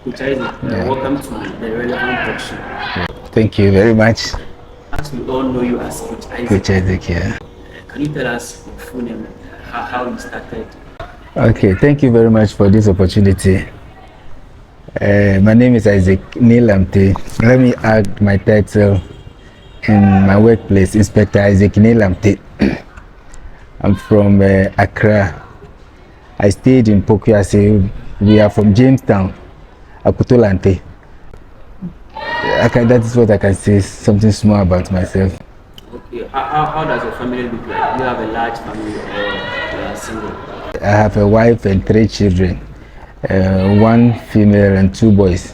Coach Isaac, welcome to the Relevant Talk Show. Thank you very much. As we all know you as Coach Isaac. Coach Isaac, yeah. Can you tell us your full name, how you started? Okay, thank you very much for this opportunity. My name is Nii Lamptey. Let me add my title in my workplace, Inspector Nii Lamptey. I'm from Accra. I stayed in Pokuase. We are from Jamestown, Akutolante. That is what I can say, something small about myself. Okay, how does your family look like? Do you have a large family or you are single? I have a wife and 3 children, 1 female and 2 boys.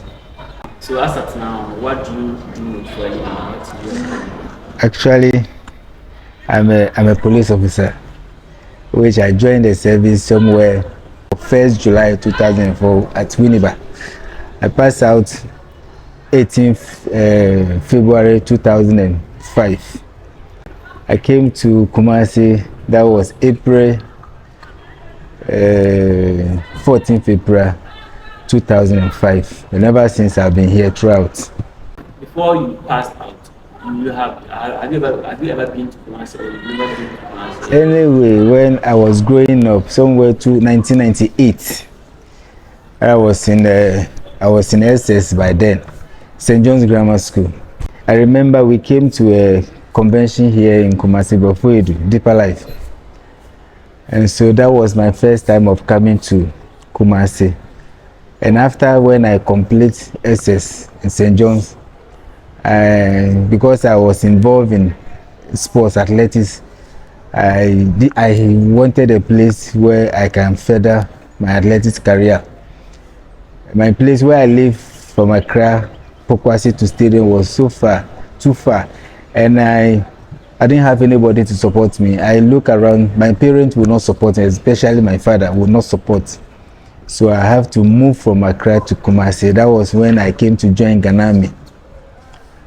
So as of now, what do you do for a living? Actually, I'm a police officer, which I joined the service somewhere 1st July 2004 at Winneba. I passed out 18th February 2005. I came to Kumasi, that was April 14th April 2005. And ever since I've been here throughout. Before you passed out, have you ever been to Kumasi or you never been to Kumasi? Anyway, when I was growing up, somewhere to 1998, I was in SS by then, St. John's Grammar School. I remember we came to a convention here in Kumasi before Deeper Life. And so that was my first time of coming to Kumasi. And after when I complete SS in St. John's, because I was involved in sports, athletics, I wanted a place where I can further my athletics career. My place where I live from Accra, Pokuase to stadium was too far. And I didn't have anybody to support me. I look around, my parents would not support me, especially my father would not support. So I have to move from Accra to Kumasi. That was when I came to join Ganami.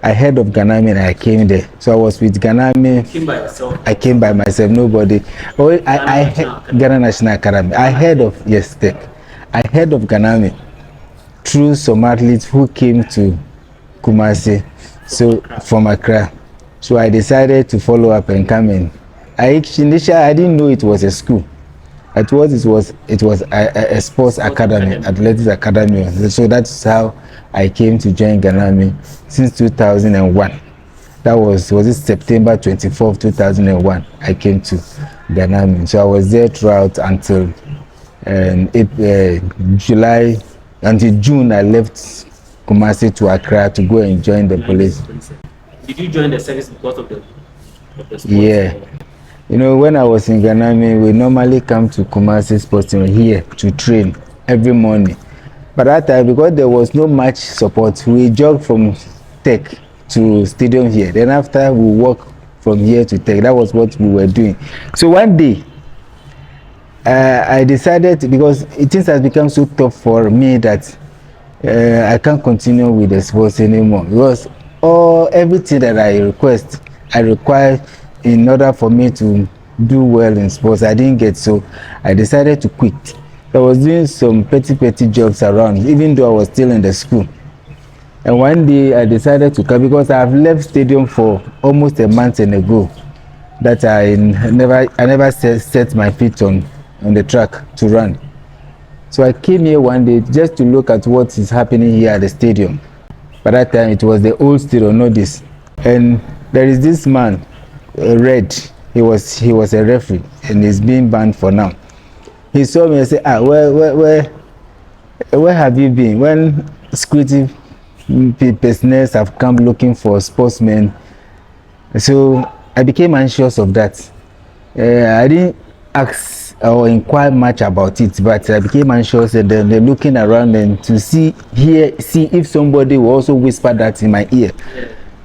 I heard of Ganami and I came there. So I was with Ganami. You came by yourself? I came by myself, nobody. Oh, Ghana National Academy. I heard of, yes, Tech. I heard of Ganami through some athletes who came to Kumasi, so from Accra. So I decided to follow up and come in. Initially, I didn't know it was a school. At what it was a sports academy, athletics academy. So that's how I came to join Ganami since 2001. That was it September 24th, 2001. I came to Ganami. So I was there throughout until July, until June. I left Kumasi to Accra to go and join the police. Did you join the service because of the sports? Yeah. You know, when I was in Ganami, we normally come to Kumasi Sports here to train every morning. But that time, because there was no much support, we jogged from Tech to stadium here. Then after, we walk from here to Tech. That was what we were doing. So one day, I decided, because things has become so tough for me that I can't continue with the sports anymore. Because everything that I require in order for me to do well in sports, I didn't get, so I decided to quit. I was doing some petty jobs around, even though I was still in the school. And one day I decided to come, because I have left stadium for almost a month and ago, that I never set my feet on the track to run. So I came here one day just to look at what is happening here at the stadium. By that time, it was the old stadium, not this. And there is this man, Red. He was a referee, and he's being banned for now. He saw me and said, where have you been? When security personnel have come looking for sportsmen. So I became anxious of that. I didn't ask or inquire much about it, but I became anxious, and then they're looking around and to see if somebody will also whisper that in my ear.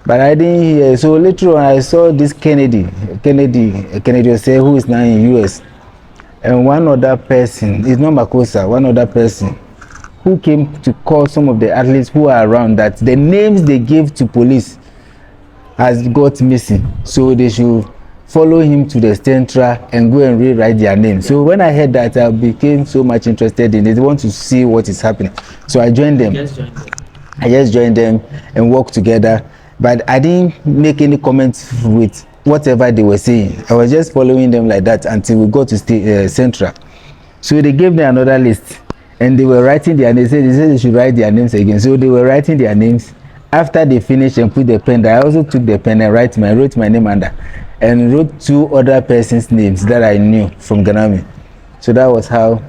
But I didn't hear. So later on, I saw this Kennedy say, who is now in US, and one other person, it's not Makosa, one other person who came to call some of the athletes who are around, that the names they gave to police has got missing, so they should follow him to the central and go and rewrite their name. So when I heard that, I became so much interested in it. I want to see what is happening. So I joined them. I just joined them and worked together. But I didn't make any comments with whatever they were saying. I was just following them like that until we got to central. So they gave me another list and they were writing their names. They said they should write their names again. So they were writing their names. After they finished and put the pen there, I also took the pen and wrote my name under and wrote 2 other persons' names that I knew from Ghana. So that was how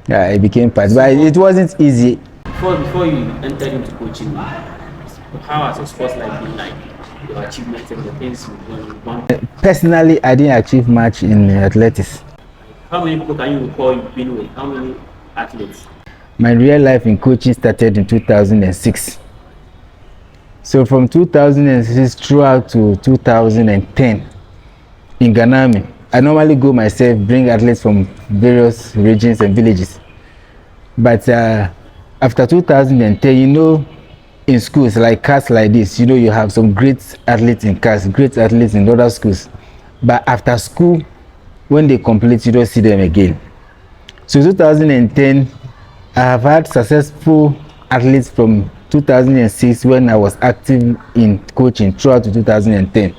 I became part. But it wasn't easy. Before you entered into coaching, how has your sports life been like? Your achievements and the things you've done? Personally, I didn't achieve much in athletics. How many people can you recall you've been with? How many athletes? My real life in coaching started in 2006. So from 2006 throughout to 2010 in Ghana, I normally go myself, bring athletes from various regions and villages. But after 2010, you know, in schools like CAS like this, you know, you have some great athletes in CAS, great athletes in other schools. But after school, when they complete, you don't see them again. So 2010, I have had successful athletes from 2006 when I was active in coaching throughout to 2010.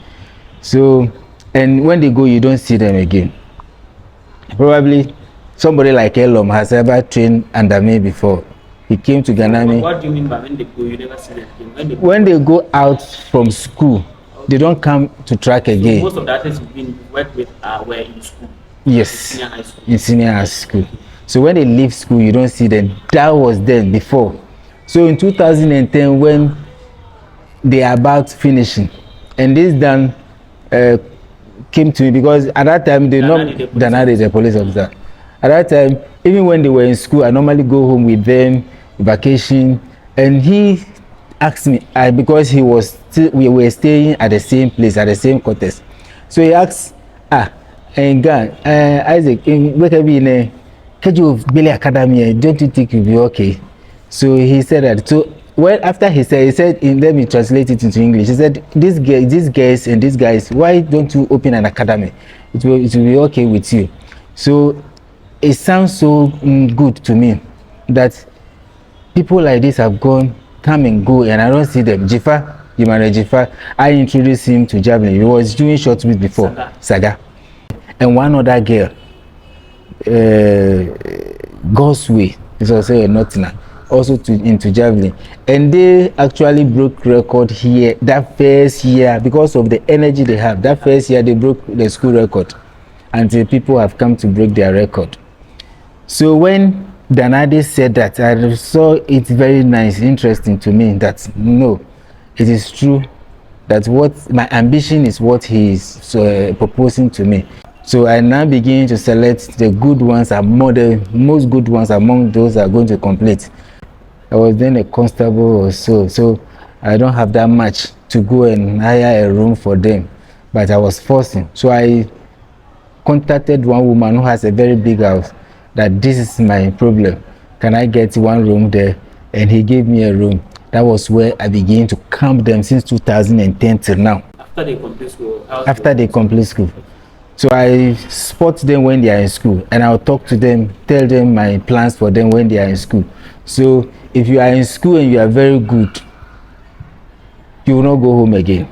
So, and when they go, you don't see them again. Probably somebody like Elom has ever trained under me before. He came to Ghana. What do you mean by when they go, you never see them again? When they go out from school, okay, they don't come to track again. So most of the athletes you've worked with were in school? Yes, in senior high school. In senior high school. So when they leave school, you don't see them. That was then before. So in 2010, when they are about finishing, and this Dan came to me because at that time they know Danadi is a police officer. At that time, even when they were in school, I normally go home with them, vacation, and he asked me because he was we were staying at the same place, at the same quarters. So he asked, and Isaac, wake up in Billy Academy, don't you think you'll be okay? So he said that. So well, after he said, let me translate it into English. He said, these guys and these guys, why don't you open an academy? It will be okay with you. So it sounds so good to me that people like this have come and go, and I don't see them. Jifa, I introduced him to javelin. He was doing short put before, Saga. And one other girl, God's Way, is also a Nottingham, also into javelin. And they actually broke record here that first year because of the energy they have. That first year they broke the school record until people have come to break their record. So when Danadi said that, I saw it very nice, interesting to me that no, it is true that what my ambition is what he is proposing to me. So I now begin to select the good ones, the most good ones among those that are going to complete. I was then a constable or so I don't have that much to go and hire a room for them, but I was forcing. So I contacted one woman who has a very big house, that this is my problem. Can I get one room there? And he gave me a room. That was where I began to camp them since 2010 till now. After they complete school? After they complete school. So I spot them when they are in school, and I'll talk to them, tell them my plans for them when they are in school. So if you are in school and you are very good, you will not go home again.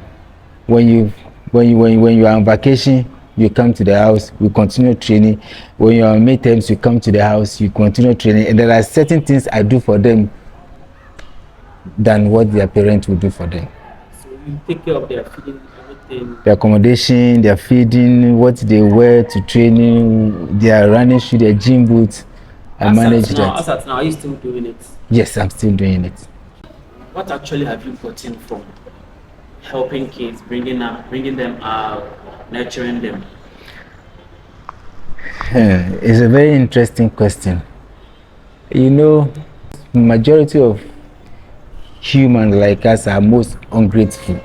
When you are on vacation, you come to the house, we continue training. When you are on midterms, you come to the house, you continue training. And there are certain things I do for them than what their parents will do for them. So you take care of their feeding, everything? Their accommodation, their feeding, what they wear to training, their running shoes, their gym boots. I manage that. As at now, are you still doing it? Yes, I'm still doing it. What actually have you gotten from helping kids, bringing them out, nurturing them? It's a very interesting question. You know, majority of humans like us are most ungrateful.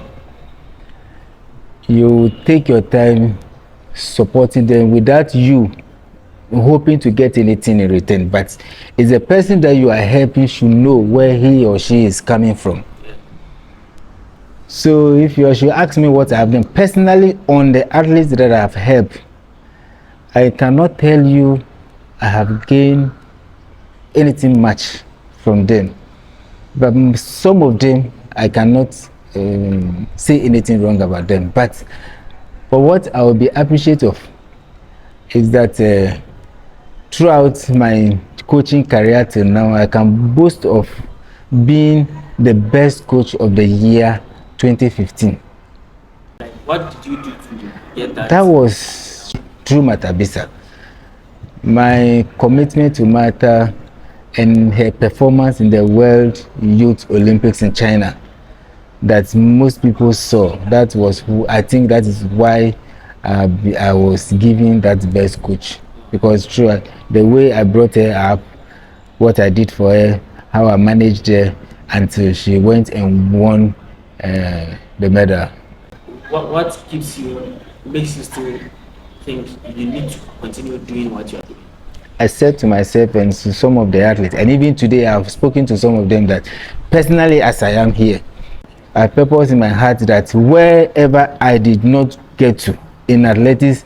You take your time supporting them without you hoping to get anything in return, but it's the person that you are helping should know where he or she is coming from. So if you should ask me what I've done personally on the athletes that I've helped, I cannot tell you I have gained anything much from them. But some of them, I cannot say anything wrong about them. But for what I will be appreciative of is that throughout my coaching career till now, I can boast of being the best coach of the year 2015. Like, what did you do to get that? That was through Matabisa. My commitment to Mata and her performance in the World Youth Olympics in China that most people saw. That was who I think that is why I was given that best coach, because through the way I brought her up, what I did for her, how I managed her until she went and won the medal. What makes you still think you need to continue doing what you are doing? I said to myself and to some of the athletes, and even today I've spoken to some of them, that personally as I am here, I purpose in my heart that wherever I did not get to in athletics,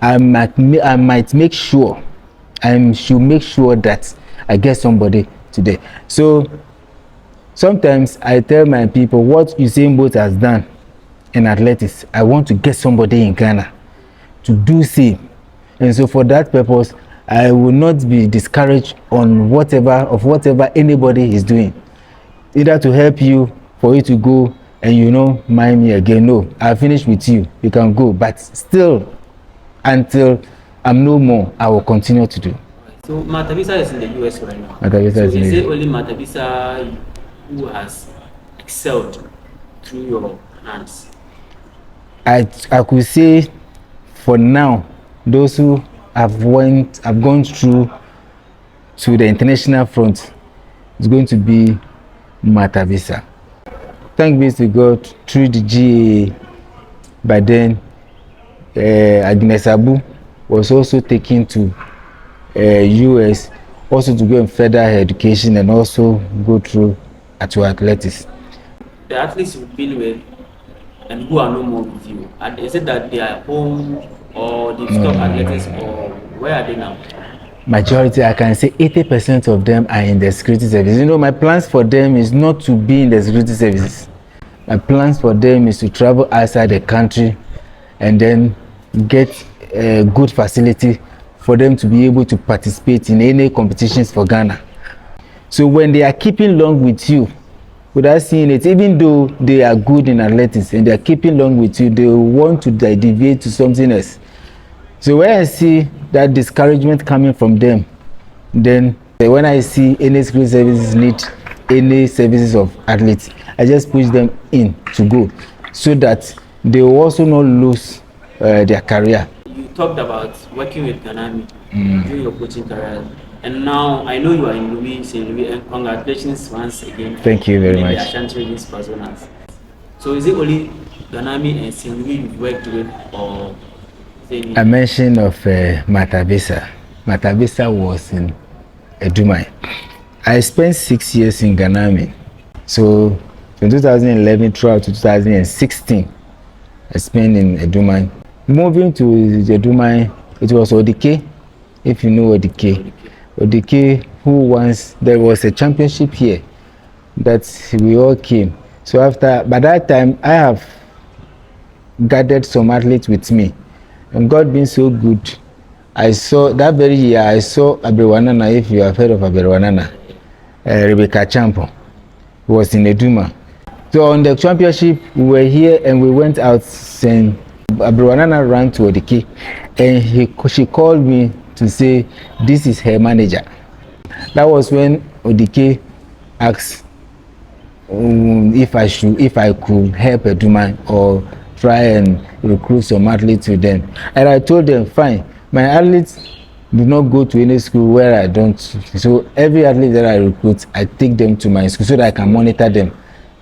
I might make sure, I should make sure that I get somebody today. So sometimes I tell my people what Usain Bolt has done in athletics, I want to get somebody in Ghana to do same. And so for that purpose, I will not be discouraged on whatever anybody is doing, either to help you, for you to go and mind me again. No, I finished with you, you can go, but still until I'm no more, I will continue to do. So Matabisa is in the US right now. Matabisa is it only Matabisa who has excelled through your hands? I could say for now, those who have gone through to the international front is going to be Matabisa. Thank be to God, through the GA, by then Agnes Abu was also taken to US also to go and further her education and also go through to athletics. The athletes you've been with and who are no more with you, and is it that they are home or they've stopped athletics, or where are they now? Majority, I can say 80% of them are in the security service. My plans for them is not to be in the security services. My plans for them is to travel outside the country and then get a good facility for them to be able to participate in any competitions for Ghana. So when they are keeping long with you, without seeing it, even though they are good in athletics and they are keeping long with you, they want to deviate to something else. So when I see that discouragement coming from them, then when I see any security services need any services of athletes, I just push them in to go, so that they will also not lose their career. You talked about working with Ganami during your coaching career, and now I know you are in St. Louis, and congratulations once again. Thank you very much. The Ashanti Region Zonals. So is it only Ganami and St. Louis you've worked with, or I mentioned of Matabisa. Matabisa was in Edumai. I spent 6 years in Ganami. So from 2011 throughout to 2016, I spent in Edumai. Moving to Edumai, it was Odike, if you know Odike. Odike, there was a championship here that we all came. So by that time, I have gathered some athletes with me. And God being so good, I saw that very year, I saw Aberwanana, if you have heard of Aberwanana, Rebecca Champo, who was in Eduma. So on the championship, we were here and we went out, and Aberwanana ran to Odike, and she called me to say, this is her manager. That was when Odike asked if I could help Eduma or try and recruit some athletes with them. And I told them, fine, my athletes do not go to any school where I don't. So every athlete that I recruit, I take them to my school so that I can monitor them.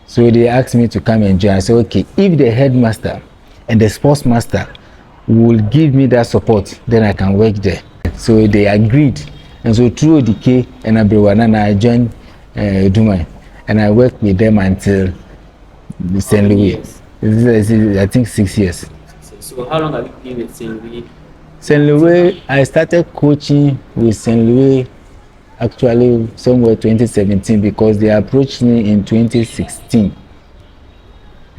So they asked me to come and join. I said, okay, if the headmaster and the sports master will give me that support, then I can work there. So they agreed. And so through Odike and Aberwanana, I joined Edumai. And I worked with them until St. Louis. I think 6 years. So how long have you been with St. Louis? St. Louis, I started coaching with St. Louis actually somewhere 2017 because they approached me in 2016.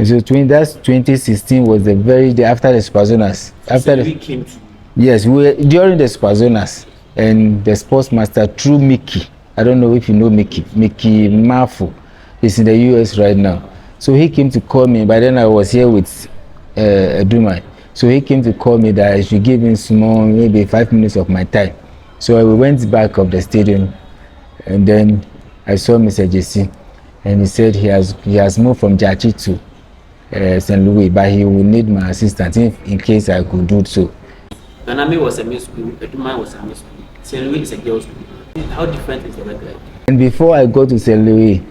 So that's 2016 was the very day after the Zonals. After St. Louis came to. Yes, we were during the Zonals, and the sports master through Mickey. I don't know if you know Mickey Mafu. He's in the US right now. So he came to call me. By then I was here with Dumai. So he came to call me that I should give him small, maybe 5 minutes of my time. So we went back of the stadium, and then I saw Mr. JC, and he said he has moved from Jachi to St. Louis, but he will need my assistance in case I could do so. Ganami was a male school, Dumai was a male school. St. Louis is a girls' school. How different is the work like? And before I go to St. Louis,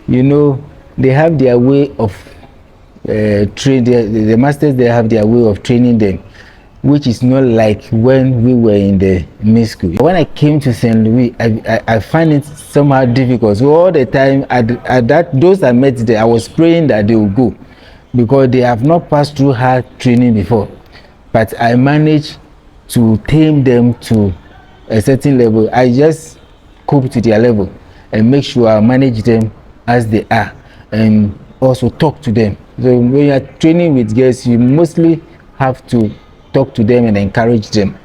you know, they have their way of the masters. They have their way of training them, which is not like when we were in the mid school. When I came to St. Louis, I find it somehow difficult. So all the time, those I met there, I was praying that they will go, because they have not passed through hard training before. But I managed to tame them to a certain level. I just cope to their level and make sure I manage them as they are, and also talk to them. So when you are training with girls, you mostly have to talk to them and encourage them.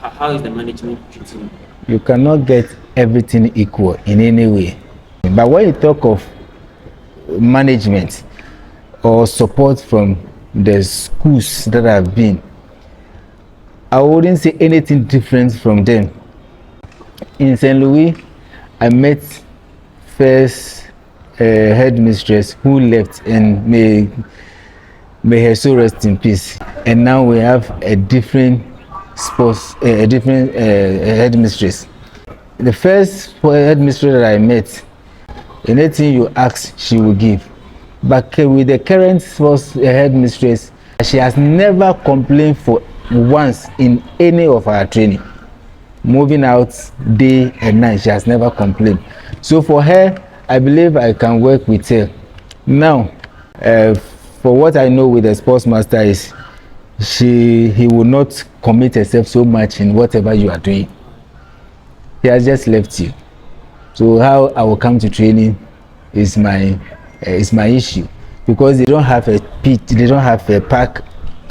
How is the management treating? You cannot get everything equal in any way. But when you talk of management or support from the schools that I've been, I wouldn't say anything different from them. In St. Louis, I met first headmistress who left, and may her soul rest in peace. And now we have a different headmistress. The first headmistress that I met, anything you ask, she will give. But with the current headmistress, she has never complained for once in any of our training. Moving out day and night, she has never complained. So for her, I believe I can work with her. Now, for what I know with the sports master is, he will not commit herself so much in whatever you are doing. He has just left you. So how I will come to training is my issue, because they don't have a pitch, they don't have a park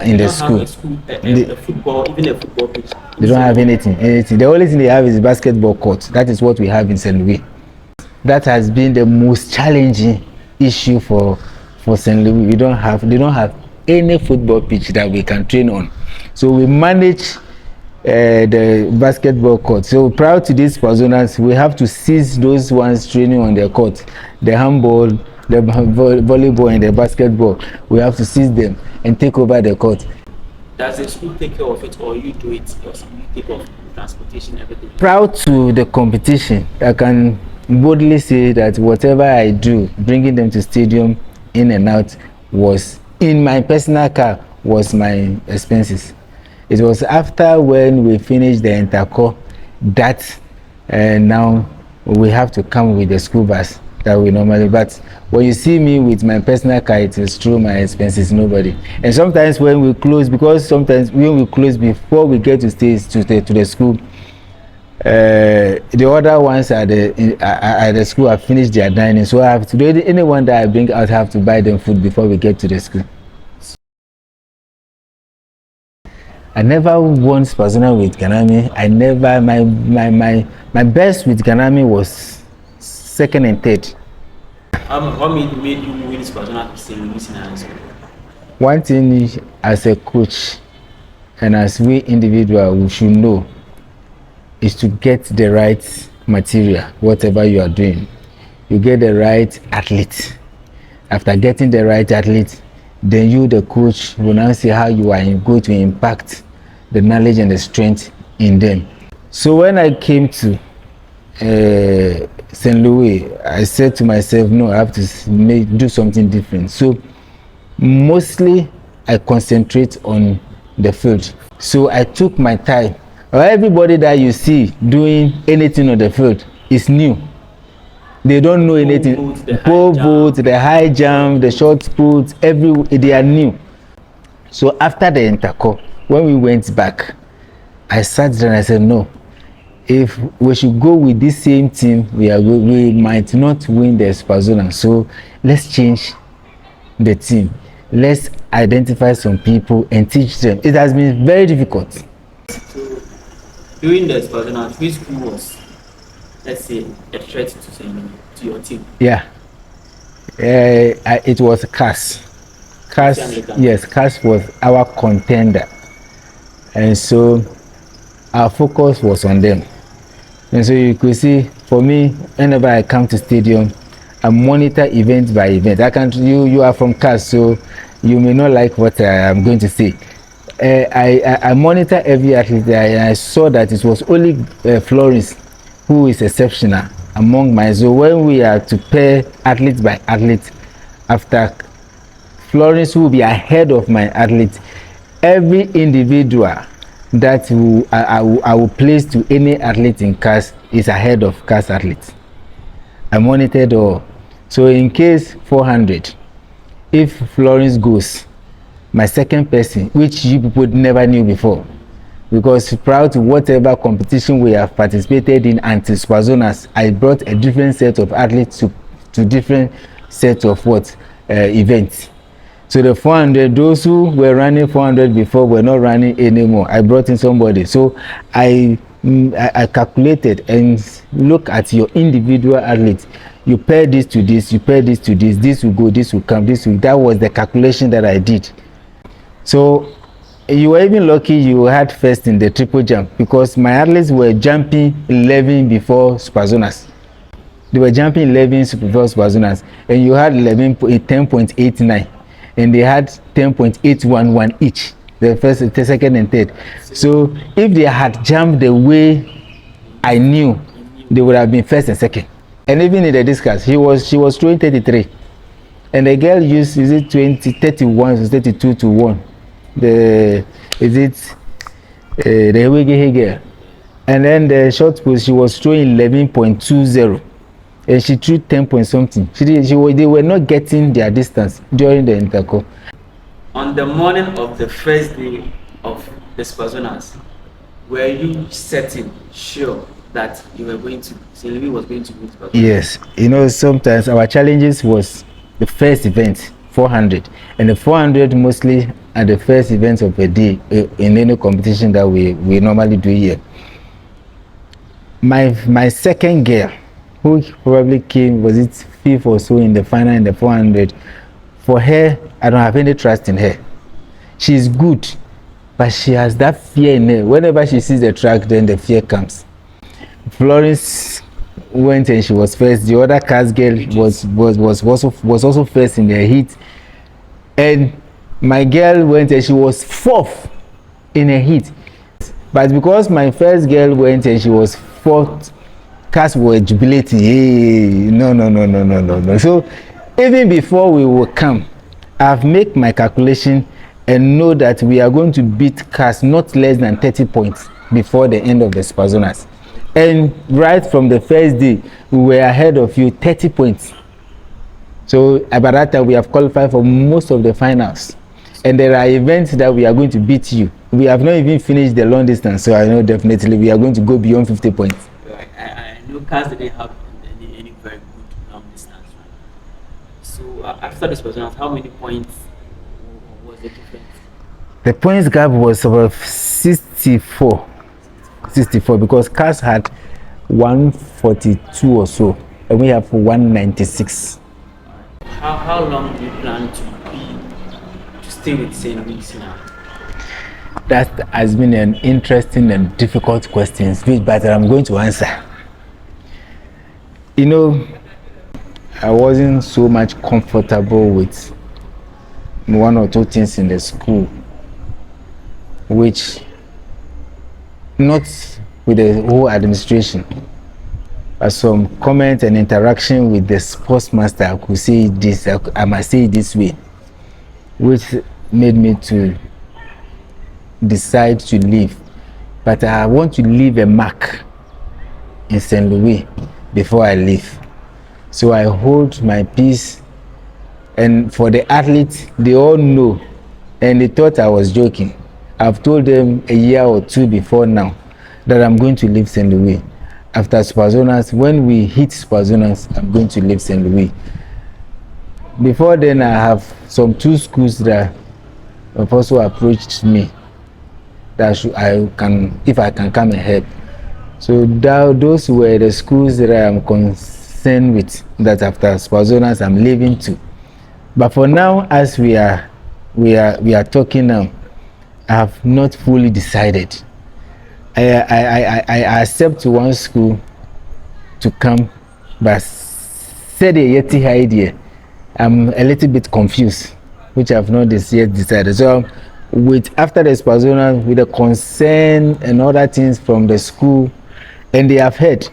in the school. A football, even a football pitch. They don't have anything. The only thing they have is basketball court. That is what we have in St. Louis. That has been the most challenging issue for St. Louis. They don't have any football pitch that we can train on. So we manage the basketball court. So prior to these Zonals, we have to seize those ones training on their court. The handball, the volleyball, and the basketball. We have to seize them and take over the court. Does the school take care of it, or you do it yourself? You take off transportation, everything? Prior to the competition, I can boldly say that whatever I do, bringing them to stadium in and out, was in my personal car, was my expenses. It was after when we finished the intercore that now we have to come with the school bus that we normally. But when you see me with my personal car, it is through my expenses, nobody. And sometimes when we close, because sometimes when we close before we get to the school, the other ones at the school have finished their dining, so I have to do anyone that I bring out have to buy them food before we get to the school. I never won Spazona with Ganami. I never, my best with Ganami was second and third. What made you win Spazona to St. Louis in high school? One thing as a coach and as we individual we should know is to get the right material, whatever you are doing. You get the right athlete. After getting the right athlete, then you, the coach, will now see how you are going to impact the knowledge and the strength in them. So when I came to St. Louis, I said to myself, no, I have to do something different. So mostly I concentrate on the field. So I took my time. Everybody that you see doing anything on the field is new. They don't know anything. Pole vault, the high jump, the short put, they are new. So after the interco, when we went back, I sat there and I said, no, if we should go with this same team, we might not win the Super Zonals. So let's change the team. Let's identify some people and teach them. It has been very difficult. So during the Super Zonals, which school was, let's say, a threat to your team? Yeah, it was CAS. Yes, CAS was our contender, and so our focus was on them. And so you could see, for me, whenever I come to stadium, I monitor event by event. You are from CAS, so you may not like what I am going to say. I monitor every athlete there, and I saw that it was only Florence who is exceptional among mine. So when we are to pair athlete by athlete, after Florence will be ahead of my athlete, every individual that I will place to any athlete in CAS is ahead of CAS athletes. I monitored all. So in case 400, if Florence goes, my second person, which you people never knew before, because prior to whatever competition we have participated in until Super Zonals, I brought a different set of athletes to different sets of events. So the 400, those who were running 400 before were not running anymore. I brought in somebody. So I calculated and look at your individual athletes. You pair this to this, you pair this to this, this will go, this will come, this will. That was the calculation that I did. So you were even lucky you had first in the triple jump, because my athletes were jumping 11 before Super Zonals. They were jumping 11 before Super Zonals, and you had 10.89, and they had 10.811 each, the first, the second, and third. So if they had jumped the way I knew, they would have been first and second. And even in the discus, she was throwing 33, and the girl used, is it 31, 32 to 1. The Hewege girl, and then the short put, she was throwing 11.20, and she threw 10 point something. They were not getting their distance during the interco. On the morning of the first day of the Super Zonals, were you certain, sure that you were going to, Sylvie was going to win Super Zonals? Yes, you know, sometimes our challenges was the first event, 400, and the 400 mostly at the first event of a day in any competition that we normally do here. My second girl, who probably came, was it fifth or so in the final in the 400, for her, I don't have any trust in her. She's good, but she has that fear in her. Whenever she sees the track, then the fear comes. Florence went and she was first. The other CAS girl was also first in the heat, and my girl went and she was fourth in a heat. But because my first girl went and she was fourth, CAS were jubilating. Hey, no. So even before we will come, I've made my calculation and know that we are going to beat CAS not less than 30 points before the end of the Super Zonals. And right from the first day, we were ahead of you 30 points. So by that time, we have qualified for most of the finals. And there are events that we are going to beat you. We have not even finished the long distance, so I know definitely we are going to go beyond 50 points. I know CAS didn't have any very good long distance. Right? So after this was how many points was the difference? The points gap was about 64 because CAS had 142 or so, and we have 196. How long do you plan to stay with St. Louis now? That has been an interesting and difficult question, but I'm going to answer. You know, I wasn't so much comfortable with one or two things in the school, which not with the whole administration, but some comment and interaction with the sports master. I could say this, I must say it this way, which made me to decide to leave. But I want to leave a mark in St. Louis before I leave. So I hold my peace. And for the athletes, they all know, and they thought I was joking. I've told them a year or two before now that I'm going to leave St. Louis. After Super Zonals, when we hit Super Zonals, I'm going to leave St. Louis. Before then, I have some 2 schools that have also approached me that if I can come and help. So those were the schools that I am concerned with, that after Super Zonals I'm leaving to. But for now, as we are talking now, I have not fully decided. I accept one school to come, but said a yeti idea. I'm a little bit confused, which I have not yet decided. So after the Spazona, with the concern and other things from the school, and they have heard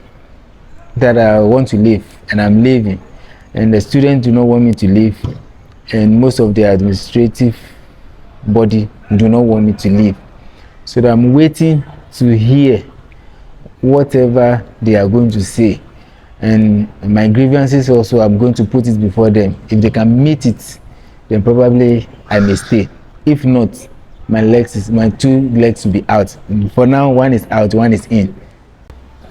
that I want to leave and I'm leaving, and the students do not want me to leave, and most of the administrative body do not want me to leave. So I'm waiting to hear whatever they are going to say, and my grievances also, I'm going to put it before them. If they can meet it, then probably I may stay. If not, my 2 legs will be out. For now, one is out, one is in.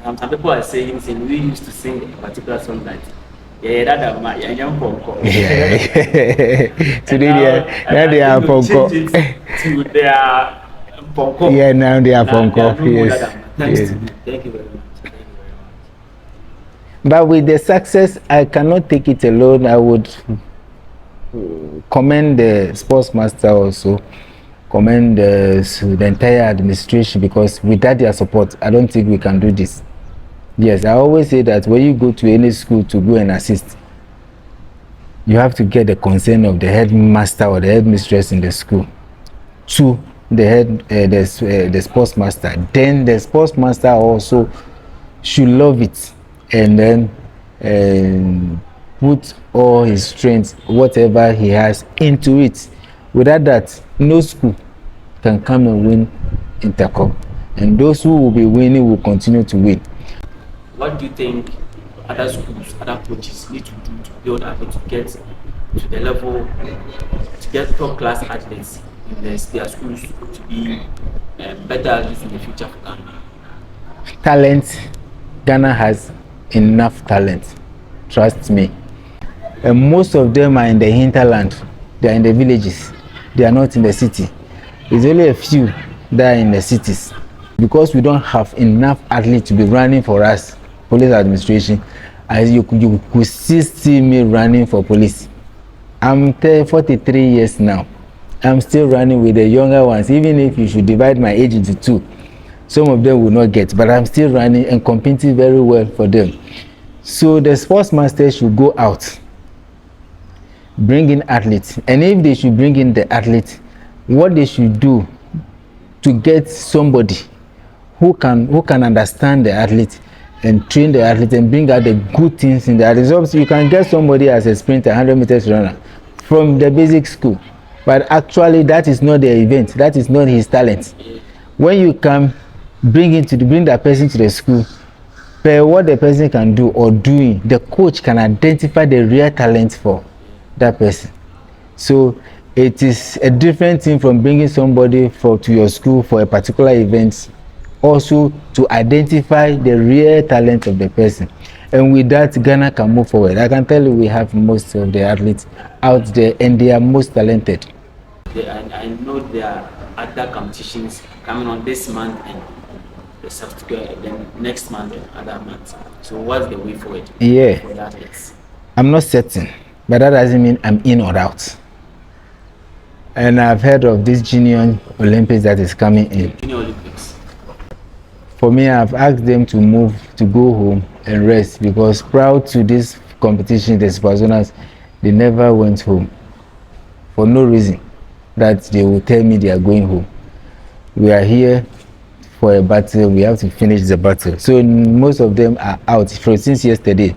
Some people are saying we used to sing a particular song that today they are Ponko. To their Ponko. Yeah, now they are Ponko. Yes. Yes. Thank you very much. But with the success, I cannot take it alone. I would commend the sports master also, commend the entire administration, because without their support, I don't think we can do this. Yes, I always say that when you go to any school to go and assist, you have to get the consent of the headmaster or the headmistress in the school to the sports master. Then the sports master also should love it, and then put all his strength, whatever he has, into it. Without that, no school can come and win Intercup, and those who will be winning will continue to win. What do you think other schools, other coaches need to do to build up to get to the level, to get top class athletes in their schools to be better athletes in the future for Ghana? Talent. Ghana has enough talent, trust me. And most of them are in the hinterland. They are in the villages. They are not in the city. There's only a few that are in the cities. Because we don't have enough athletes to be running for us, police administration, as you could see me running for police. I'm 43 years now. I'm still running with the younger ones. Even if you should divide my age into 2, some of them will not get, but I'm still running and competing very well for them. So the sports master should go out, bring in athletes, and if they should bring in the athletes, what they should do to get somebody who can understand the athlete and train the athlete and bring out the good things in the athlete. You can get somebody as a sprinter, 100 meters runner from the basic school, but actually that is not the event, that is not his talent. When you come bring that person to the school, per what the person can do or doing, the coach can identify the real talent for that person. So it is a different thing from bringing somebody to your school for a particular event, also to identify the real talent of the person. And with that, Ghana can move forward. I can tell you we have most of the athletes out there and they are most talented. I know there are other competitions coming on this month and then next month and other months. So what's the way forward for the athletes? I'm not certain, but that doesn't mean I'm in or out. And I've heard of this Junior Olympics that is coming in. Junior Olympics. For me, I've asked them to move, to go home and rest, because prior to this competition, the Spazonas, they never went home for no reason that they will tell me they are going home. We are here for a battle, we have to finish the battle. So most of them are out since yesterday,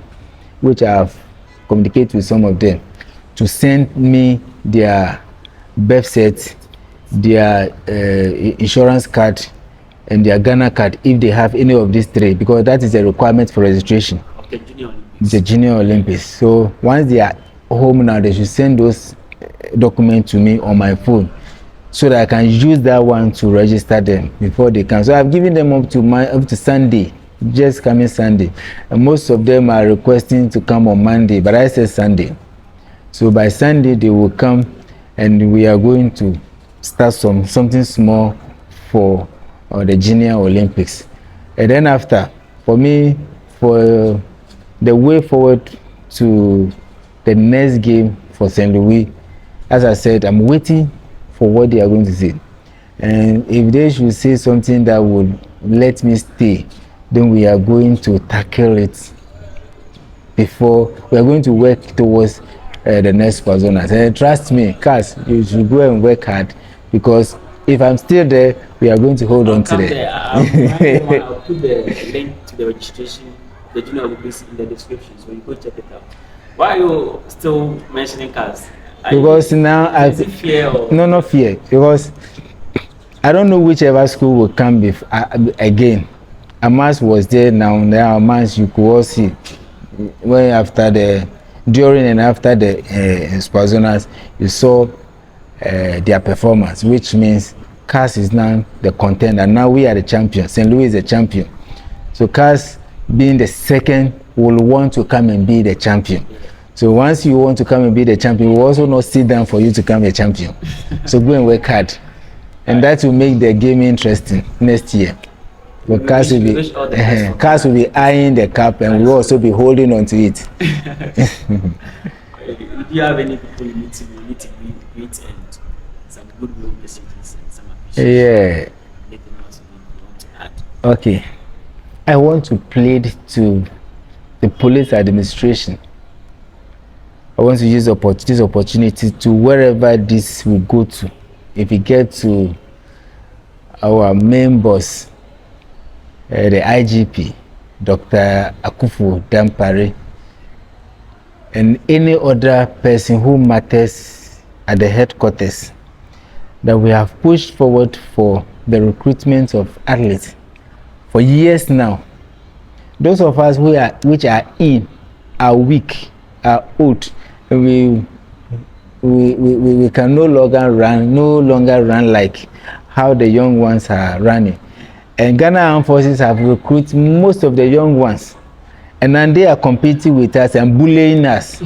which I have communicated with some of them to send me their birth set, their insurance card, and their Ghana card if they have any of these 3, because that is a requirement for registration. Okay, Junior Olympics. Olympics. The Junior Olympics. So once they are home now, they should send those documents to me on my phone, so that I can use that one to register them before they come. So I've given them up to Sunday, just coming Sunday. And most of them are requesting to come on Monday, but I said Sunday. So by Sunday they will come, and we are going to start something small for the Junior Olympics. And then after, for me, for the way forward to the next game for St. Louis, as I said, I'm waiting for what they are going to say. And if they should say something that would let me stay, then we are going to tackle it before we are going to work towards the next Zonals. And trust me, Cass, you should go and work hard, because if I'm still there, we are going to hold on to it. I'll put the link to the registration, the Junior Olympics, in the description, so you go check it out. Why are you still mentioning Cass? Because now is it fear or? No, not fear, because I don't know whichever school will come again. Amas was there now. Now Amas, you could all see when during and after the Zonals, you saw their performance, which means Cass is now the contender. Now we are the champion. St. Louis is the champion. So Cass, being the second, will want to come and be the champion. So once you want to come and be the champion, we will also not sit down for you to become a champion. So go and work hard, and that will make the game interesting next year. But Cass will be eyeing the cup, and we'll also be holding on to it. Do you have any people you need to greet and some goodwill messages and some appreciation? Yeah. Anything else you want to add? Okay. I want to plead to the police administration. I want to use this opportunity to wherever this will go to. If we get to our main boss, the IGP, Dr. Akufu Dampare, and any other person who matters at the headquarters, that we have pushed forward for the recruitment of athletes for years now. Those of us which are in, are weak, are old, we can no longer run like how the young ones are running. And Ghana Armed Forces have recruited most of the young ones, and then they are competing with us and bullying us.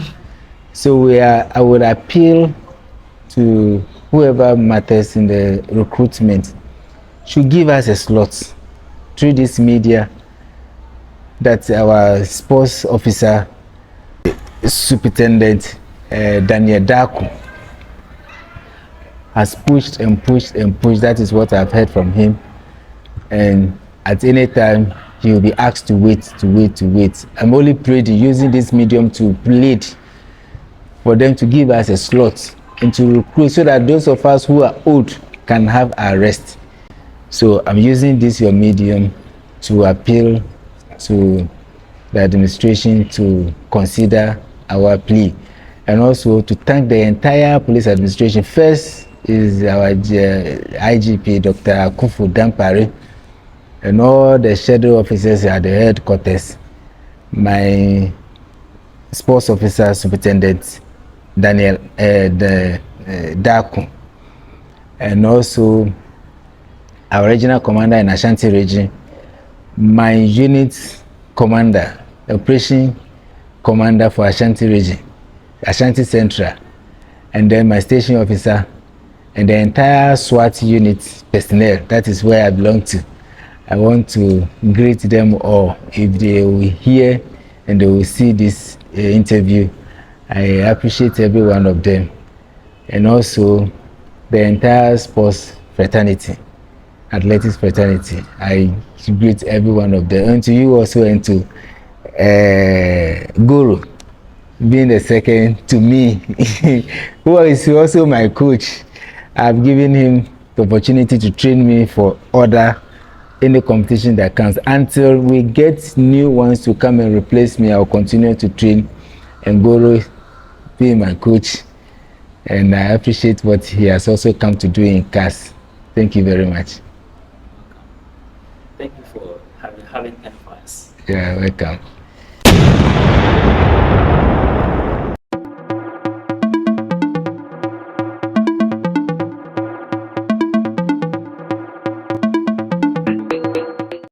So I would appeal to whoever matters in the recruitment, should give us a slot through this media, that our sports officer, Superintendent Daniel Daku, has pushed and pushed and pushed. That is what I've heard from him. And at any time, he will be asked to wait. I'm only praying, using this medium to plead for them to give us a slot and to recruit, so that those of us who are old can have our rest. So I'm using this your medium to appeal to the administration to consider our plea, and also to thank the entire police administration. First is our IGP, Dr. Akufu Dampare, and all the shadow officers at the headquarters, my sports officer, Superintendent Daniel Daku, and also our regional commander in Ashanti Region, my unit commander, operation commander for Ashanti Region, Ashanti Central, and then my station officer, and the entire SWAT unit personnel. That is where I belong to. I want to greet them all. If they will hear and they will see this interview, I appreciate every one of them. And also the entire sports fraternity, athletics fraternity, I greet every one of them. And to you also, and to Guru, being the second to me, who is also my coach. I've given him the opportunity to train me for any competition that comes. Until we get new ones to come and replace me, I'll continue to train, and Guru being my coach. And I appreciate what he has also come to do in CAS. Thank you very much. Thank you for having time for us. Yeah, welcome.